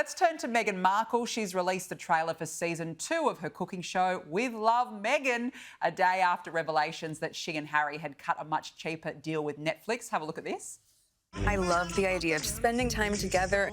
Let's turn to Meghan Markle. She's released the trailer for season 2 of her cooking show, With Love, Meghan, a day after revelations that she and Harry had cut a much cheaper deal with Netflix. Have a look at this. I love the idea of spending time together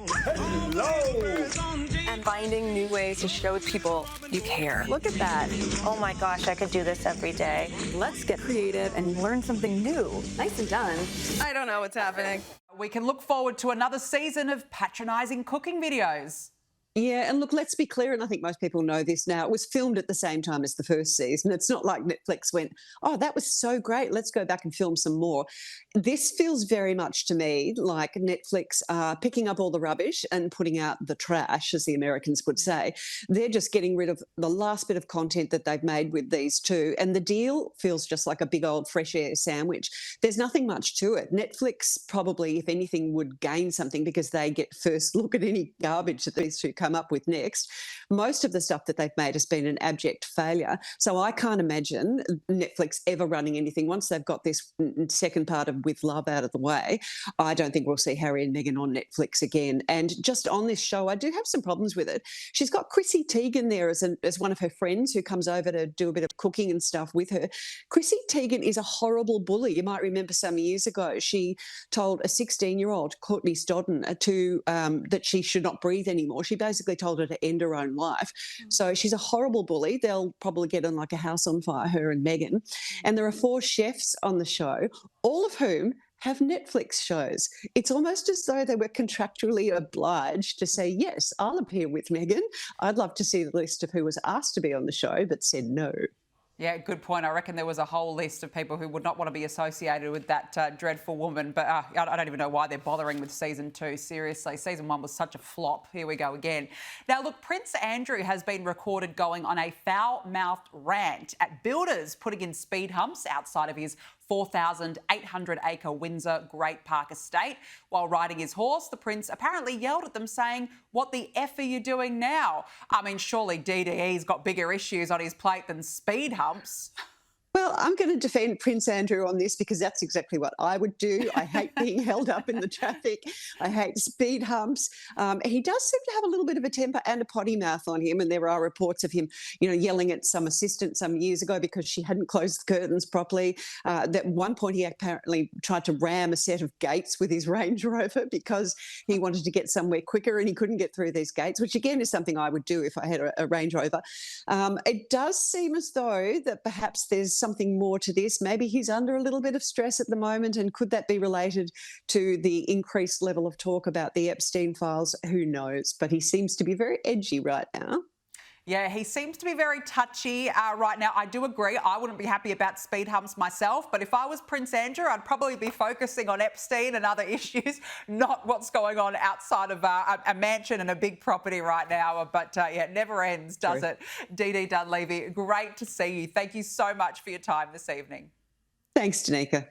and finding new ways to show people you care. Look at that. Oh my gosh, I could do this every day. Let's get creative and learn something new. Nicely done. I don't know what's happening. We can look forward to another season of patronising cooking videos. Yeah, and look, let's be clear, and I think most people know this now, it was filmed at the same time as the first season. It's not like Netflix went, oh, that was so great, let's go back and film some more. This feels very much to me like Netflix are picking up all the rubbish and putting out the trash, as the Americans would say. They're just getting rid of the last bit of content that they've made with these two, and the deal feels just like a big old fresh air sandwich. There's nothing much to it. Netflix probably, if anything, would gain something because they get first look at any garbage that these two come up with next. Most of the stuff that they've made has been an abject failure. So I can't imagine Netflix ever running anything. Once they've got this second part of With Love out of the way, I don't think we'll see Harry and Meghan on Netflix again. And just on this show, I do have some problems with it. She's got Chrissy Teigen there as one of her friends who comes over to do a bit of cooking and stuff with her. Chrissy Teigen is a horrible bully. You might remember some years ago, she told a 16-year-old, Courtney Stodden, that she should not breathe anymore. She basically told her to end her own life. So she's a horrible bully. They'll probably get on like a house on fire, her and Meghan. And there are 4 chefs on the show, all of whom have Netflix shows. It's almost as though they were contractually obliged to say, yes, I'll appear with Meghan. I'd love to see the list of who was asked to be on the show, but said no. Yeah, good point. I reckon there was a whole list of people who would not want to be associated with that dreadful woman. But I don't even know why they're bothering with season 2. Seriously, season 1 was such a flop. Here we go again. Now, look, Prince Andrew has been recorded going on a foul-mouthed rant at builders putting in speed humps outside of his 4,800-acre Windsor Great Park estate. While riding his horse, the Prince apparently yelled at them saying, "What the F are you doing now?" I mean, surely DDE's got bigger issues on his plate than speed humps. Well, I'm going to defend Prince Andrew on this because that's exactly what I would do. I hate being held up in the traffic. I hate speed humps. He does seem to have a little bit of a temper and a potty mouth on him, and there are reports of him, yelling at some assistant some years ago because she hadn't closed the curtains properly. At one point, he apparently tried to ram a set of gates with his Range Rover because he wanted to get somewhere quicker and he couldn't get through these gates, which again is something I would do if I had a Range Rover. It does seem as though that perhaps there's something more to this. Maybe he's under a little bit of stress at the moment, and could that be related to the increased level of talk about the Epstein files? Who knows? But he seems to be very edgy right now. Yeah, he seems to be very touchy right now. I do agree. I wouldn't be happy about speed humps myself, but if I was Prince Andrew, I'd probably be focusing on Epstein and other issues, not what's going on outside of a mansion and a big property right now. But yeah, it never ends, does it? Dee Dee Dunleavy, great to see you. Thank you so much for your time this evening. Thanks, Danica.